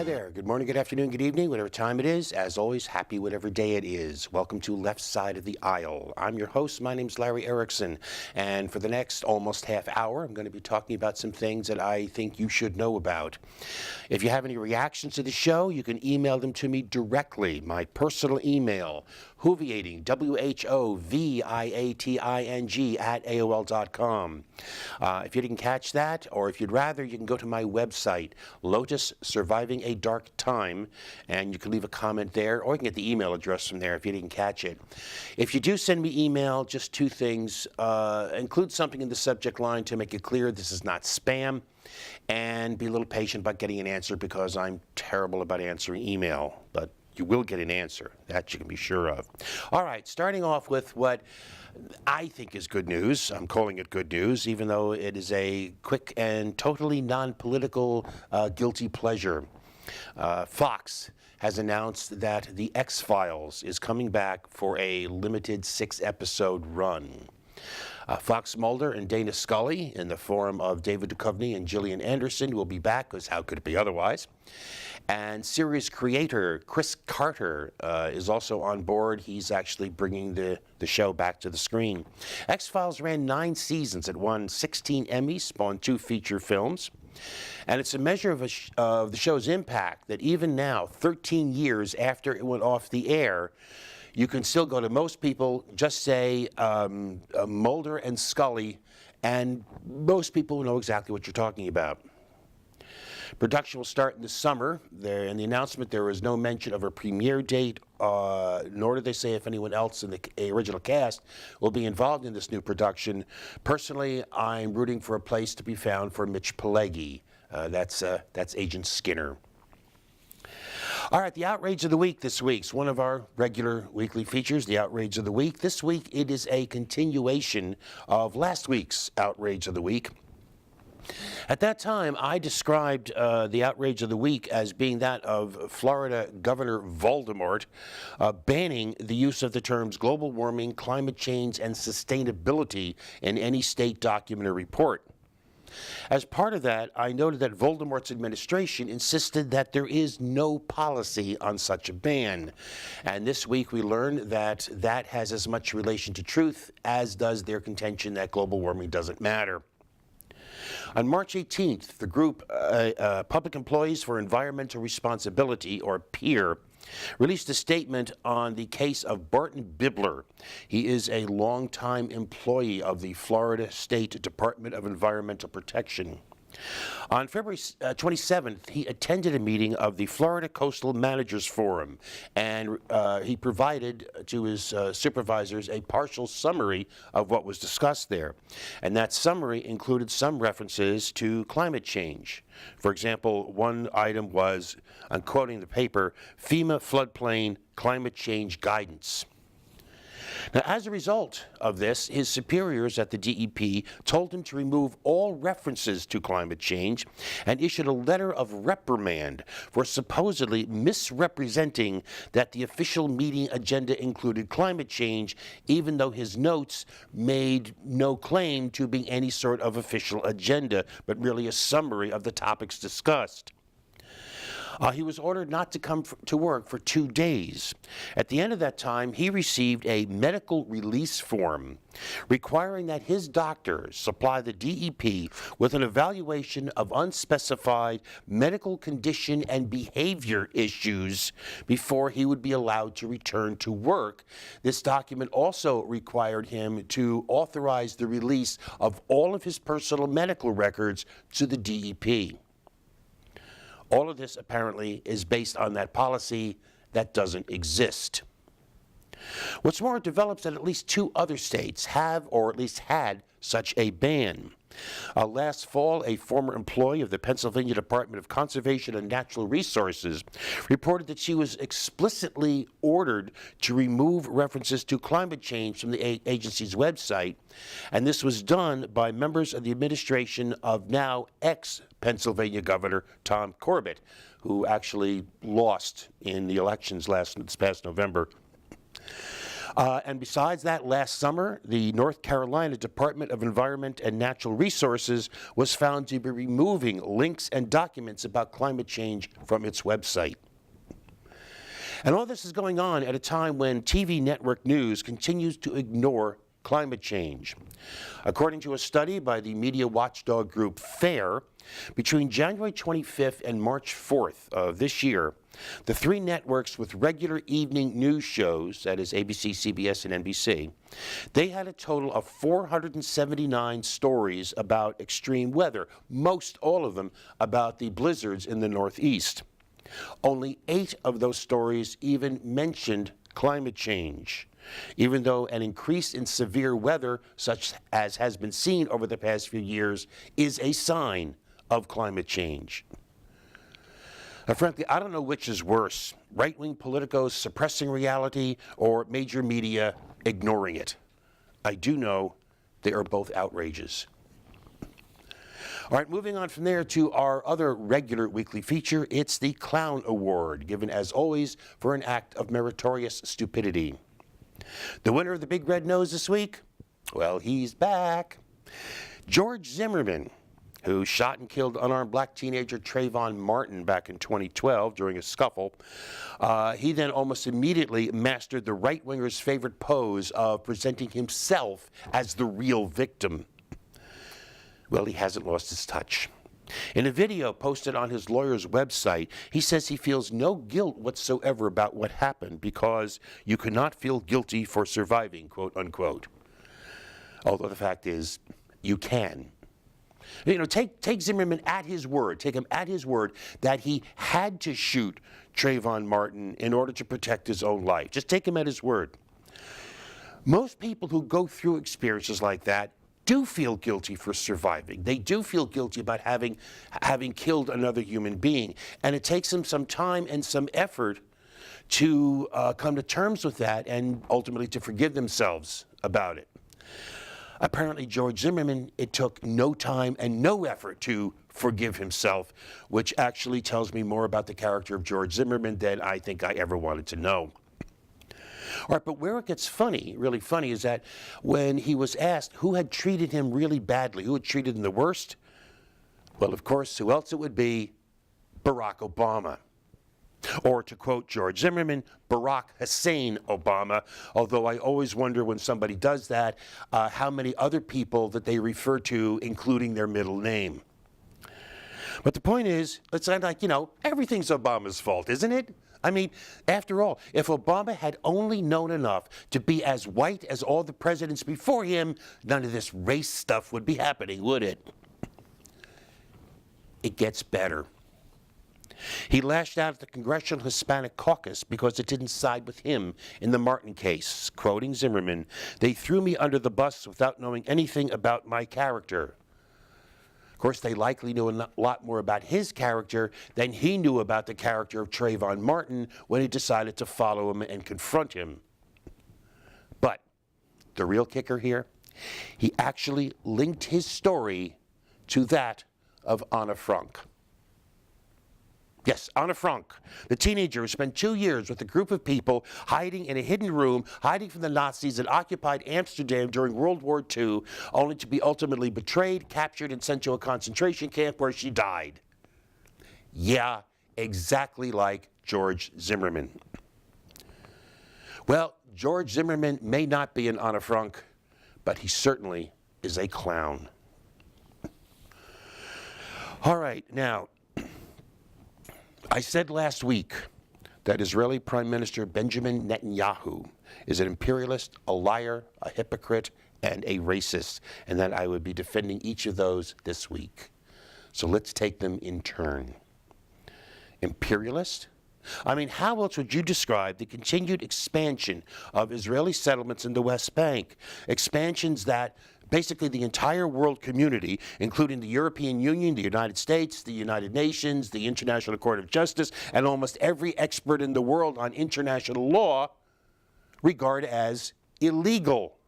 Hi there. Good morning, good afternoon, good evening, whatever time it is. As always, happy whatever day it is. Welcome to Left Side of the Aisle. I'm your host. My name's Larry Erickson. And for the next almost half hour, I'm going to be talking about some things that I think you should know about. If you have any reactions to the show, you can email them to me directly. My personal email, Whoviating, WHOVIATING @AOL.com. If you didn't catch that, or if you'd rather, you can go to my website, Lotus Surviving a Dark Time, and you can leave a comment there, or you can get the email address from there if you didn't catch it. If you do send me email, just two things. Include something in the subject line to make it clear this is not spam, and be a little patient about getting an answer because I'm terrible about answering email, but you will get an answer. That you can be sure of. All right, starting off with what I think is good news. I'm calling it good news, even though it is a quick and totally non-political guilty pleasure. Fox has announced that The X-Files is coming back for a limited 6-episode run. Fox Mulder and Dana Scully, in the form of David Duchovny and Gillian Anderson, will be back, because how could it be otherwise? And series creator Chris Carter is also on board. He's actually bringing the show back to the screen. X-Files ran 9 seasons. It won 16 Emmys, spawned 2 feature films. And it's a measure of the show's impact that even now, 13 years after it went off the air, you can still go to most people, just say Mulder and Scully, and most people know exactly what you're talking about. Production will start in the summer. In the announcement, there is no mention of a premiere date, nor did they say if anyone else in the original cast will be involved in this new production. Personally, I'm rooting for a place to be found for Mitch Pileggi. That's Agent Skinner. All right, the Outrage of the Week this week is one of our regular weekly features, the Outrage of the Week. This week, it is a continuation of last week's Outrage of the Week. At that time, I described the Outrage of the Week as being that of Florida Governor Voldemort banning the use of the terms global warming, climate change, and sustainability in any state document or report. As part of that, I noted that Voldemort's administration insisted that there is no policy on such a ban. And this week we learned that that has as much relation to truth as does their contention that global warming doesn't matter. On March 18th, the group Public Employees for Environmental Responsibility, or PEER, released a statement on the case of Barton Bibler. He is a longtime employee of the Florida State Department of Environmental Protection. On February 27th, he attended a meeting of the Florida Coastal Managers Forum, and he provided to his supervisors a partial summary of what was discussed there. And that summary included some references to climate change. For example, one item was, I'm quoting the paper, FEMA floodplain climate change guidance. Now, as a result of this, his superiors at the DEP told him to remove all references to climate change and issued a letter of reprimand for supposedly misrepresenting that the official meeting agenda included climate change, even though his notes made no claim to being any sort of official agenda, but really a summary of the topics discussed. He was ordered not to come to work for 2 days. At the end of that time, he received a medical release form requiring that his doctor supply the DEP with an evaluation of unspecified medical condition and behavior issues before he would be allowed to return to work. This document also required him to authorize the release of all of his personal medical records to the DEP. All of this apparently is based on that policy that doesn't exist. What's more, it develops that at least 2 other states have, or at least had, such a ban. Last fall, a former employee of the Pennsylvania Department of Conservation and Natural Resources reported that she was explicitly ordered to remove references to climate change from the agency's website, and this was done by members of the administration of now ex-Pennsylvania Governor Tom Corbett, who actually lost in the elections this past November. And besides that, last summer, the North Carolina Department of Environment and Natural Resources was found to be removing links and documents about climate change from its website. And all this is going on at a time when TV network news continues to ignore climate change. According to a study by the media watchdog group FAIR, between January 25th and March 4th of this year, the three networks with regular evening news shows, that is ABC, CBS, and NBC, they had a total of 479 stories about extreme weather, most all of them about the blizzards in the Northeast. Only 8 of those stories even mentioned climate change, even though an increase in severe weather, such as has been seen over the past few years, is a sign of climate change. Now, frankly, I don't know which is worse, right-wing politicos suppressing reality or major media ignoring it. I do know they are both outrages. All right, moving on from there to our other regular weekly feature, it's the Clown Award, given as always for an act of meritorious stupidity. The winner of the Big Red Nose this week? Well, he's back. George Zimmerman, who shot and killed unarmed black teenager Trayvon Martin back in 2012 during a scuffle. He then almost immediately mastered the right-winger's favorite pose of presenting himself as the real victim. Well, he hasn't lost his touch. In a video posted on his lawyer's website, he says he feels no guilt whatsoever about what happened because you cannot feel guilty for surviving, quote unquote. Although the fact is, you can. You know, take Zimmerman at his word. Take him at his word that he had to shoot Trayvon Martin in order to protect his own life. Just take him at his word. Most people who go through experiences like that do feel guilty for surviving. They do feel guilty about having killed another human being. And it takes them some time and some effort to come to terms with that and ultimately to forgive themselves about it. Apparently, George Zimmerman, it took no time and no effort to forgive himself, which actually tells me more about the character of George Zimmerman than I think I ever wanted to know. All right, but where it gets funny, really funny, is that when he was asked who had treated him really badly, who had treated him the worst, well, of course, who else it would be? Barack Obama. Or to quote George Zimmerman, Barack Hussein Obama, although I always wonder when somebody does that, how many other people that they refer to, including their middle name. But the point is, it's like, you know, everything's Obama's fault, isn't it? I mean, after all, if Obama had only known enough to be as white as all the presidents before him, none of this race stuff would be happening, would it? It gets better. He lashed out at the Congressional Hispanic Caucus because it didn't side with him in the Martin case. Quoting Zimmerman, "They threw me under the bus without knowing anything about my character." Of course, they likely knew a lot more about his character than he knew about the character of Trayvon Martin when he decided to follow him and confront him. But the real kicker here, he actually linked his story to that of Anna Frank. Yes, Anna Frank, the teenager who spent 2 years with a group of people hiding in a hidden room, hiding from the Nazis that occupied Amsterdam during World War II, only to be ultimately betrayed, captured, and sent to a concentration camp where she died. Yeah, exactly like George Zimmerman. Well, George Zimmerman may not be an Anna Frank, but he certainly is a clown. All right, now, I said last week that Israeli Prime Minister Benjamin Netanyahu is an imperialist, a liar, a hypocrite, and a racist, and that I would be defending each of those this week. So let's take them in turn. Imperialist? I mean, how else would you describe the continued expansion of Israeli settlements in the West Bank? Expansions that basically the entire world community, including the European Union, the United States, the United Nations, the International Court of Justice, and almost every expert in the world on international law regard as illegal.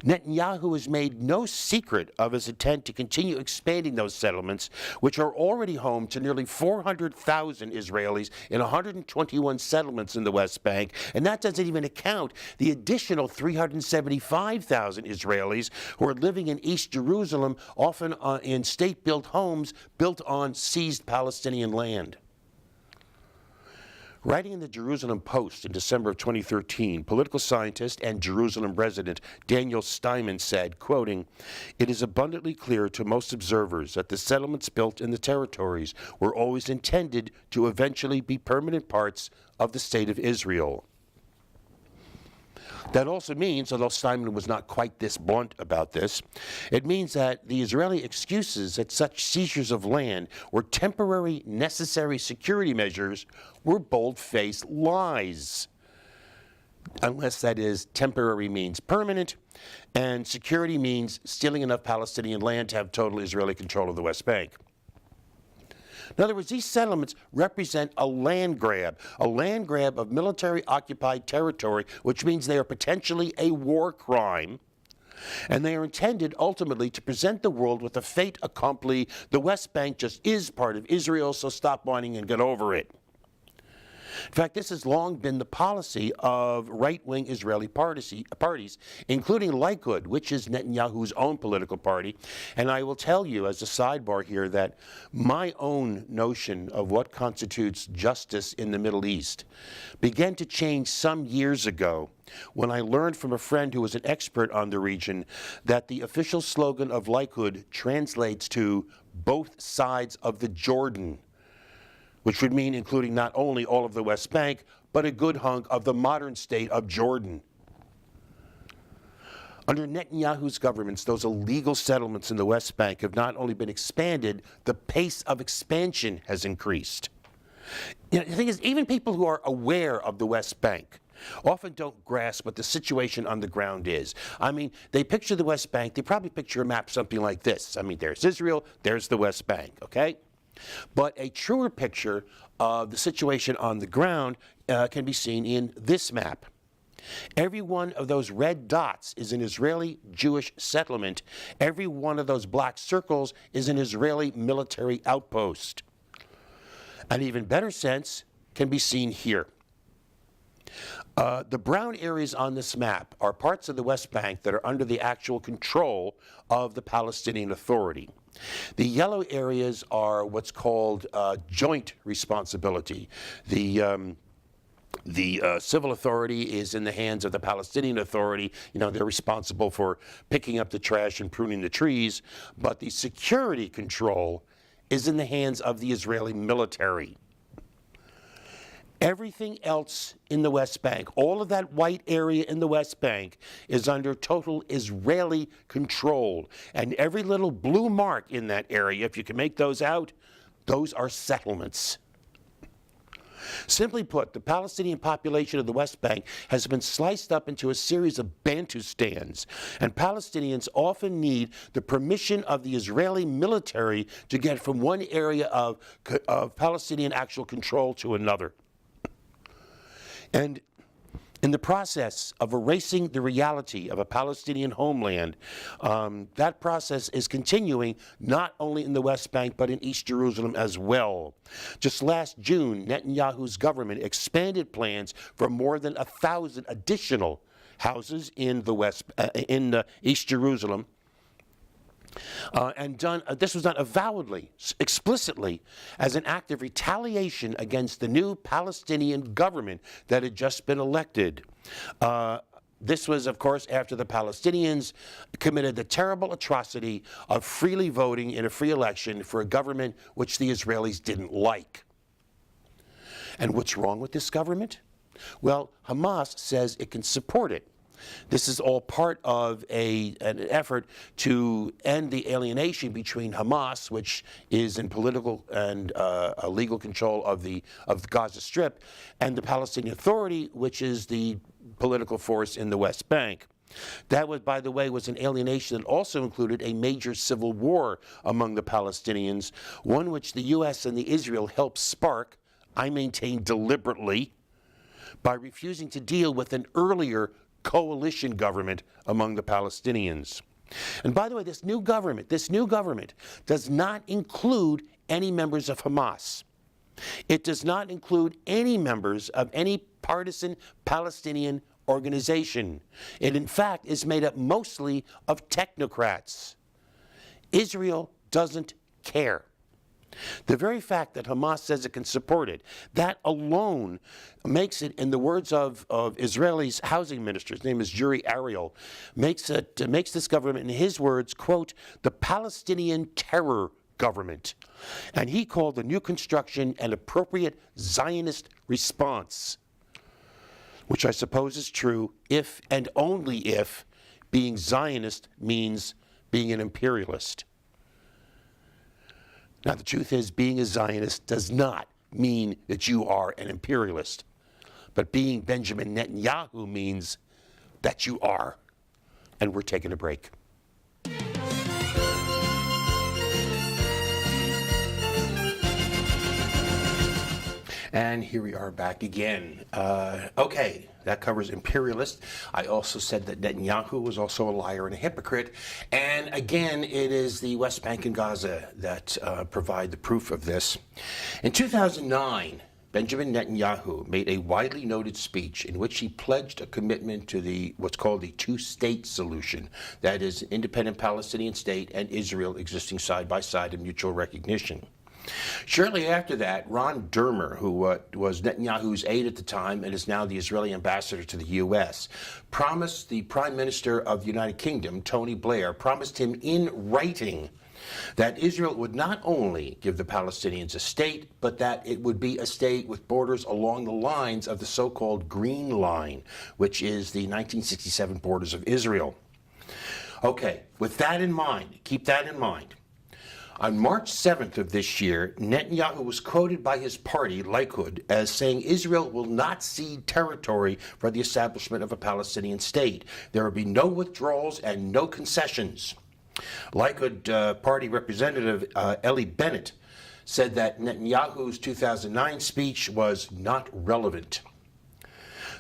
Netanyahu has made no secret of his intent to continue expanding those settlements, which are already home to nearly 400,000 Israelis in 121 settlements in the West Bank, and that doesn't even account the additional 375,000 Israelis who are living in East Jerusalem, often in state-built homes built on seized Palestinian land. Writing in the Jerusalem Post in December of 2013, political scientist and Jerusalem resident Daniel Steinman said, quoting, "It is abundantly clear to most observers that the settlements built in the territories were always intended to eventually be permanent parts of the State of Israel." That also means, although Steinman was not quite this blunt about this, it means that the Israeli excuses that such seizures of land were temporary necessary security measures were bold-faced lies. Unless, that is, temporary means permanent, and security means stealing enough Palestinian land to have total Israeli control of the West Bank. In other words, these settlements represent a land grab of military-occupied territory, which means they are potentially a war crime, and they are intended ultimately to present the world with a fait accompli: the West Bank just is part of Israel, so stop whining and get over it. In fact, this has long been the policy of right-wing Israeli parties, including Likud, which is Netanyahu's own political party. And I will tell you, as a sidebar here, that my own notion of what constitutes justice in the Middle East began to change some years ago when I learned from a friend who was an expert on the region that the official slogan of Likud translates to "both sides of the Jordan," which would mean including not only all of the West Bank, but a good hunk of the modern state of Jordan. Under Netanyahu's governments, those illegal settlements in the West Bank have not only been expanded, the pace of expansion has increased. You know, the thing is, even people who are aware of the West Bank often don't grasp what the situation on the ground is. I mean, they picture the West Bank, they probably picture a map something like this. I mean, there's Israel, there's the West Bank, okay? But a truer picture of the situation on the ground can be seen in this map. Every one of those red dots is an Israeli Jewish settlement. Every one of those black circles is an Israeli military outpost. An even better sense can be seen here. The brown areas on this map are parts of the West Bank that are under the actual control of the Palestinian Authority. The yellow areas are what's called joint responsibility. The civil authority is in the hands of the Palestinian Authority. You know, they're responsible for picking up the trash and pruning the trees, but the security control is in the hands of the Israeli military. Everything else in the West Bank, all of that white area in the West Bank, is under total Israeli control. And every little blue mark in that area, if you can make those out, those are settlements. Simply put, the Palestinian population of the West Bank has been sliced up into a series of Bantustans, and Palestinians often need the permission of the Israeli military to get from one area of Palestinian actual control to another. And in the process of erasing the reality of a Palestinian homeland, that process is continuing not only in the West Bank, but in East Jerusalem as well. Just last June, Netanyahu's government expanded plans for more than 1,000 additional houses in the East Jerusalem. This was done avowedly, explicitly, as an act of retaliation against the new Palestinian government that had just been elected. This was, of course, after the Palestinians committed the terrible atrocity of freely voting in a free election for a government which the Israelis didn't like. And what's wrong with this government? Well, Hamas says it can support it. This is all part of an effort to end the alienation between Hamas, which is in political and legal control of the Gaza Strip, and the Palestinian Authority, which is the political force in the West Bank. That was, by the way, was an alienation that also included a major civil war among the Palestinians, one which the U.S. and the Israel helped spark, I maintain deliberately, by refusing to deal with an earlier coalition government among the Palestinians. And by the way, this new government does not include any members of Hamas. It does not include any members of any partisan Palestinian organization. It, in fact, is made up mostly of technocrats. Israel doesn't care. The very fact that Hamas says it can support it, that alone makes it, in the words of Israeli's housing minister, his name is Yuri Ariel, makes this government, in his words, quote, the Palestinian terror government. And he called the new construction an appropriate Zionist response, which I suppose is true if and only if being Zionist means being an imperialist. Now, the truth is, being a Zionist does not mean that you are an imperialist. But being Benjamin Netanyahu means that you are. And we're taking a break. And here we are back again. Okay, that covers imperialist. I also said that Netanyahu was also a liar and a hypocrite. And again, it is the West Bank and Gaza that provide the proof of this. In 2009, Benjamin Netanyahu made a widely noted speech in which he pledged a commitment to what's called the two-state solution. That is, an independent Palestinian state and Israel existing side by side in mutual recognition. Shortly after that, Ron Dermer, who was Netanyahu's aide at the time and is now the Israeli ambassador to the U.S., promised the Prime Minister of the United Kingdom, Tony Blair, promised him in writing that Israel would not only give the Palestinians a state, but that it would be a state with borders along the lines of the so-called Green Line, which is the 1967 borders of Israel. Okay, with that in mind, keep that in mind. On March 7th of this year, Netanyahu was quoted by his party, Likud, as saying Israel will not cede territory for the establishment of a Palestinian state. There will be no withdrawals and no concessions. Likud party representative Eli Bennett said that Netanyahu's 2009 speech was not relevant.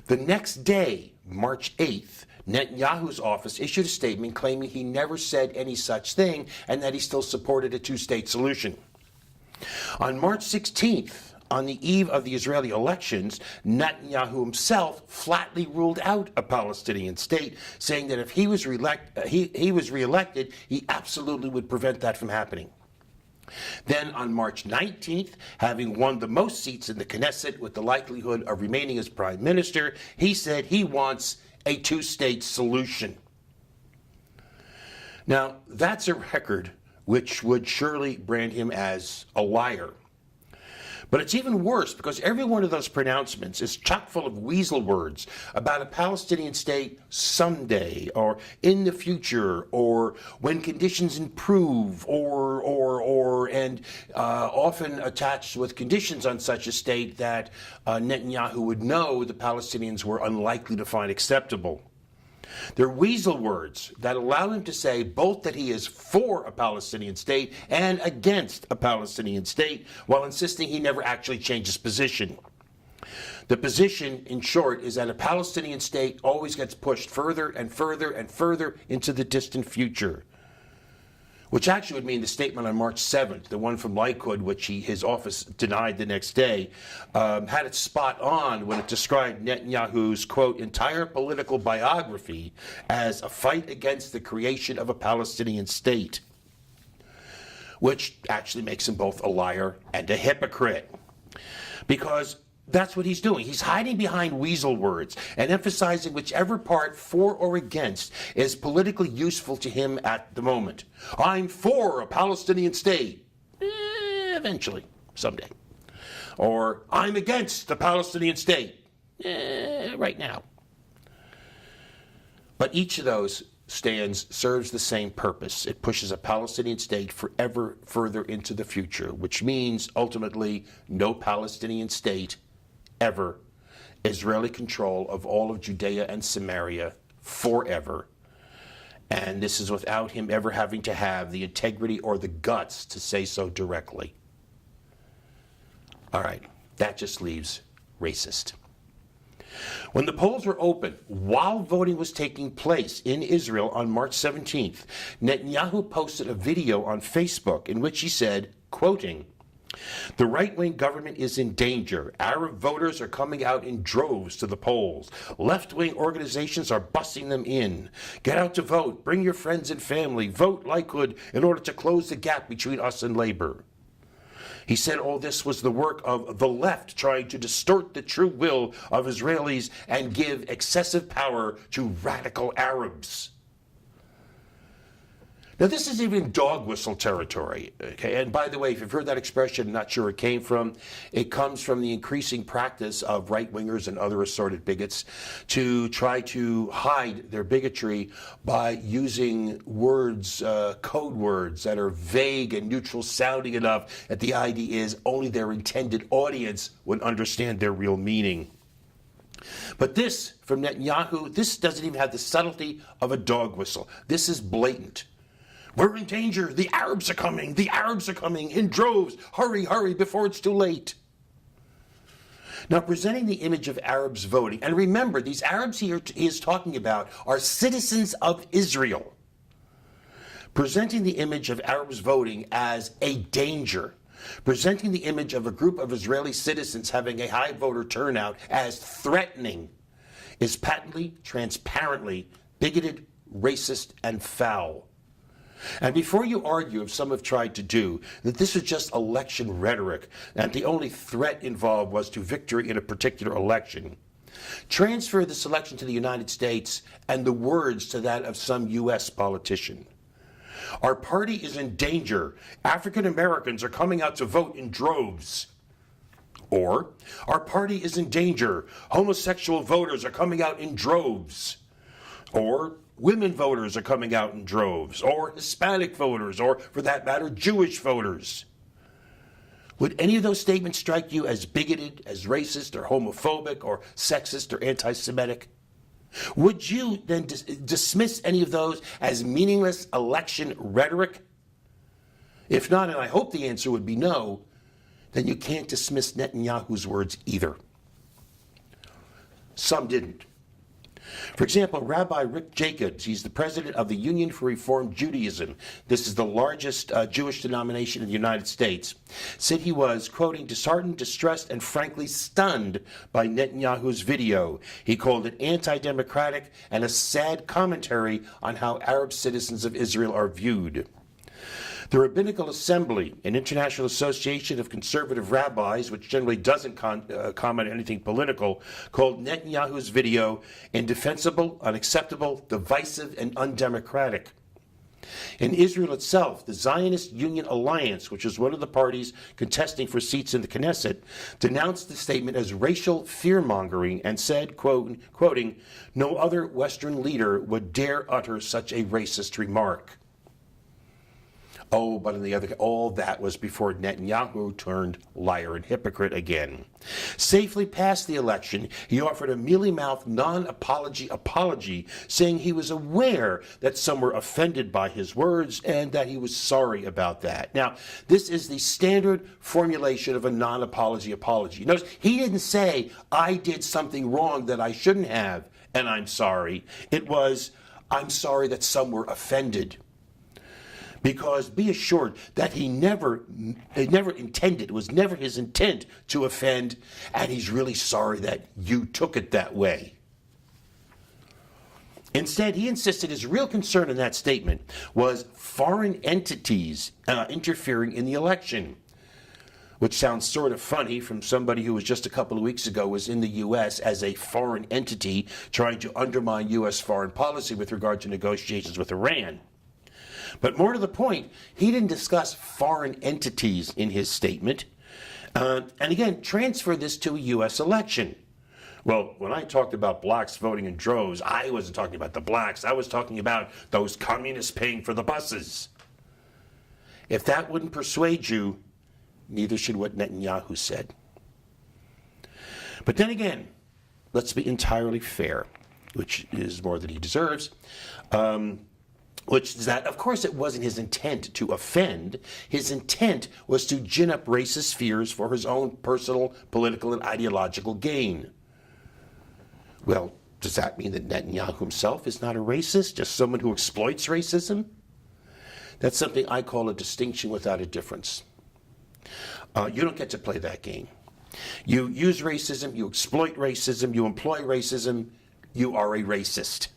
The next day, March 8th, Netanyahu's office issued a statement claiming he never said any such thing and that he still supported a two-state solution. On March 16th, on the eve of the Israeli elections, Netanyahu himself flatly ruled out a Palestinian state, saying that if he was reelected, he absolutely would prevent that from happening. Then on March 19th, having won the most seats in the Knesset with the likelihood of remaining as prime minister, he said he wants a two-state solution. Now, that's a record which would surely brand him as a liar. But it's even worse because every one of those pronouncements is chock full of weasel words about a Palestinian state someday, or in the future, or when conditions improve, and often attached with conditions on such a state that Netanyahu would know the Palestinians were unlikely to find acceptable. They're weasel words that allow him to say both that he is for a Palestinian state and against a Palestinian state, while insisting he never actually changed his position. The position, in short, is that a Palestinian state always gets pushed further and further and further into the distant future, which actually would mean the statement on March 7th, the one from Likud, which his office denied the next day, had it spot on when it described Netanyahu's, quote, entire political biography as a fight against the creation of a Palestinian state, which actually makes him both a liar and a hypocrite. Because that's what he's doing. He's hiding behind weasel words and emphasizing whichever part, for or against, is politically useful to him at the moment. I'm for a Palestinian state. Eventually, someday. Or I'm against the Palestinian state. Right now. But each of those stands serves the same purpose. It pushes a Palestinian state forever further into the future, which means ultimately no Palestinian state ever, Israeli control of all of Judea and Samaria forever. And this is without him ever having to have the integrity or the guts to say so directly. All right, that just leaves racist. When the polls were open, while voting was taking place in Israel on March 17th, Netanyahu posted a video on Facebook in which he said, quoting, "The right-wing government is in danger. Arab voters are coming out in droves to the polls. Left-wing organizations are busing them in. Get out to vote. Bring your friends and family. Vote Likud in order to close the gap between us and Labor." He said all this was the work of the left trying to distort the true will of Israelis and give excessive power to radical Arabs. Now, this is even dog whistle territory. Okay? And by the way, if you've heard that expression, not sure where it came from, it comes from the increasing practice of right-wingers and other assorted bigots to try to hide their bigotry by using words, code words that are vague and neutral sounding enough that the idea is only their intended audience would understand their real meaning. But this, from Netanyahu, this doesn't even have the subtlety of a dog whistle. This is blatant. We're in danger. The Arabs are coming. The Arabs are coming in droves. Hurry, hurry, before it's too late. Now, presenting the image of Arabs voting, and remember, these Arabs he is talking about are citizens of Israel. Presenting the image of Arabs voting as a danger, presenting the image of a group of Israeli citizens having a high voter turnout as threatening, is patently, transparently bigoted, racist, and foul. And before you argue, as some have tried to do, that this was just election rhetoric and the only threat involved was to victory in a particular election, transfer this election to the United States and the words to that of some U.S. politician. Our party is in danger. African Americans are coming out to vote in droves. Or, our party is in danger. Homosexual voters are coming out in droves. Or, women voters are coming out in droves, or Hispanic voters, or for that matter, Jewish voters. Would any of those statements strike you as bigoted, as racist, or homophobic, or sexist, or anti-Semitic? Would you then dismiss any of those as meaningless election rhetoric? If not, and I hope the answer would be no, then you can't dismiss Netanyahu's words either. Some didn't. For example, Rabbi Rick Jacobs, he's the president of the Union for Reform Judaism. This is the largest Jewish denomination in the United States. Said he was, quoting, disheartened, distressed, and frankly stunned by Netanyahu's video. He called it anti-democratic and a sad commentary on how Arab citizens of Israel are viewed. The Rabbinical Assembly, an international association of conservative rabbis, which generally doesn't comment on anything political, called Netanyahu's video indefensible, unacceptable, divisive, and undemocratic. In Israel itself, the Zionist Union Alliance, which is one of the parties contesting for seats in the Knesset, denounced the statement as racial fear-mongering and said, quoting, no other Western leader would dare utter such a racist remark. Oh, but on the other hand, all that was before Netanyahu turned liar and hypocrite again. Safely past the election, he offered a mealy-mouthed non-apology apology, saying he was aware that some were offended by his words and that he was sorry about that. Now, this is the standard formulation of a non-apology apology. Notice, he didn't say, I did something wrong that I shouldn't have, and I'm sorry. It was, I'm sorry that some were offended. Because be assured that he never intended, it was never his intent to offend, and he's really sorry that you took it that way. Instead, he insisted his real concern in that statement was foreign entities interfering in the election, which sounds sort of funny from somebody who was just a couple of weeks ago was in the U.S. as a foreign entity trying to undermine U.S. foreign policy with regard to negotiations with Iran. But more to the point, he didn't discuss foreign entities in his statement. And again, transfer this to a U.S. election. Well, when I talked about blacks voting in droves, I wasn't talking about the blacks. I was talking about those communists paying for the buses. If that wouldn't persuade you, neither should what Netanyahu said. But then again, let's be entirely fair, which is more than he deserves. Which is that, of course, it wasn't his intent to offend. His intent was to gin up racist fears for his own personal, political, and ideological gain. Well, does that mean that Netanyahu himself is not a racist, just someone who exploits racism? That's something I call a distinction without a difference. You don't get to play that game. You use racism, you exploit racism, you employ racism, you are a racist.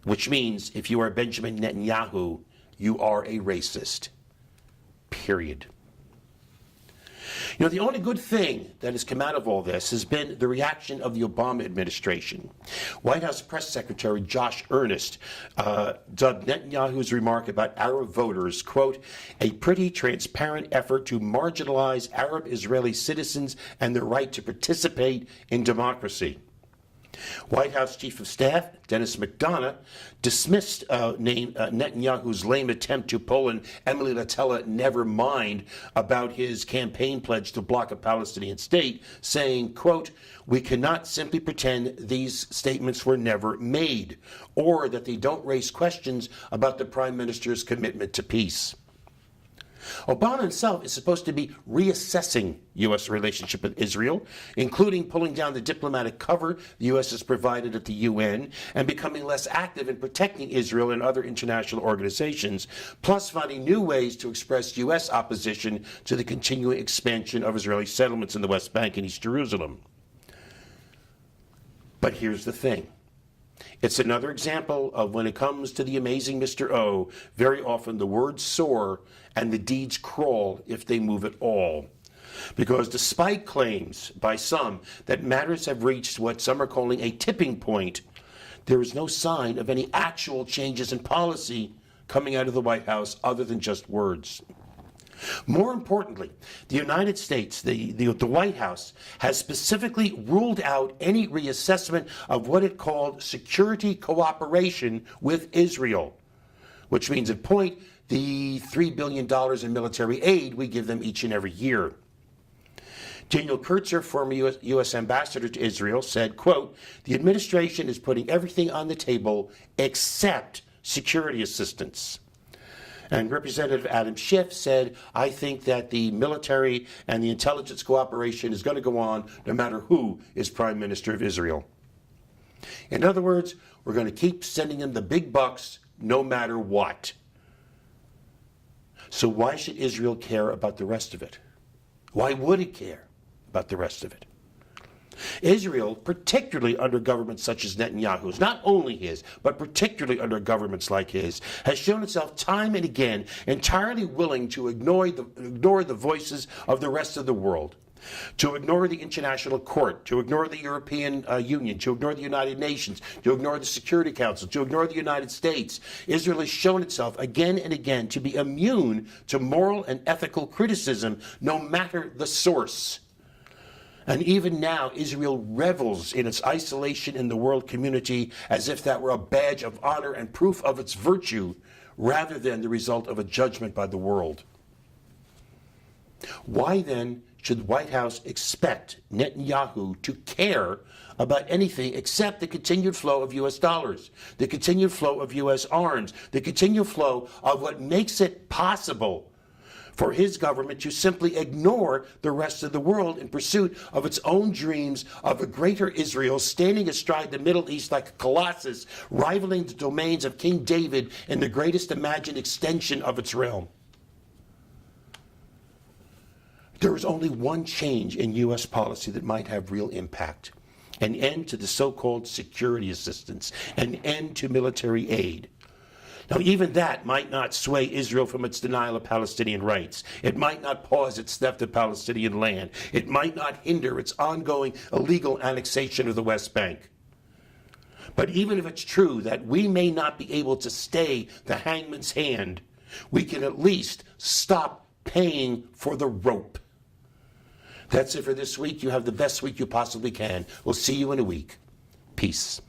Which means if you are Benjamin Netanyahu, you are a racist. Period. You know, the only good thing that has come out of all this has been the reaction of the Obama administration. White House Press Secretary Josh Earnest dubbed Netanyahu's remark about Arab voters, quote, a pretty transparent effort to marginalize Arab Israeli citizens and their right to participate in democracy. White House Chief of Staff Dennis McDonough dismissed Netanyahu's lame attempt to pull an Emily Latella never mind about his campaign pledge to block a Palestinian state, saying, quote, we cannot simply pretend these statements were never made, or that they don't raise questions about the Prime Minister's commitment to peace. Obama himself is supposed to be reassessing U.S. relationship with Israel, including pulling down the diplomatic cover the U.S. has provided at the UN and becoming less active in protecting Israel and other international organizations, plus finding new ways to express U.S. opposition to the continuing expansion of Israeli settlements in the West Bank and East Jerusalem. But here's the thing. It's another example of when it comes to the amazing Mr. O, very often the words soar and the deeds crawl if they move at all. Because despite claims by some that matters have reached what some are calling a tipping point, there is no sign of any actual changes in policy coming out of the White House other than just words. More importantly, the United States, the White House, has specifically ruled out any reassessment of what it called security cooperation with Israel, which means at point the $3 billion in military aid we give them each and every year. Daniel Kurtzer, former U.S. ambassador to Israel, said, quote, the administration is putting everything on the table except security assistance. And Representative Adam Schiff said, I think that the military and the intelligence cooperation is going to go on no matter who is Prime Minister of Israel. In other words, we're going to keep sending them the big bucks no matter what. So why should Israel care about the rest of it? Why would it care about the rest of it? Israel, particularly under governments such as Netanyahu's, not only his, but particularly under governments like his, has shown itself time and again entirely willing to ignore the voices of the rest of the world, to ignore the International Court, to ignore the European Union, to ignore the United Nations, to ignore the Security Council, to ignore the United States. Israel has shown itself again and again to be immune to moral and ethical criticism, no matter the source. And even now, Israel revels in its isolation in the world community as if that were a badge of honor and proof of its virtue, rather than the result of a judgment by the world. Why then should the White House expect Netanyahu to care about anything except the continued flow of U.S. dollars, the continued flow of U.S. arms, the continued flow of what makes it possible for his government to simply ignore the rest of the world in pursuit of its own dreams of a greater Israel standing astride the Middle East like a colossus, rivaling the domains of King David in the greatest imagined extension of its realm? There is only one change in U.S. policy that might have real impact: an end to the so-called security assistance, an end to military aid. Now, even that might not sway Israel from its denial of Palestinian rights. It might not pause its theft of Palestinian land. It might not hinder its ongoing illegal annexation of the West Bank. But even if it's true that we may not be able to stay the hangman's hand, we can at least stop paying for the rope. That's it for this week. You have the best week you possibly can. We'll see you in a week. Peace.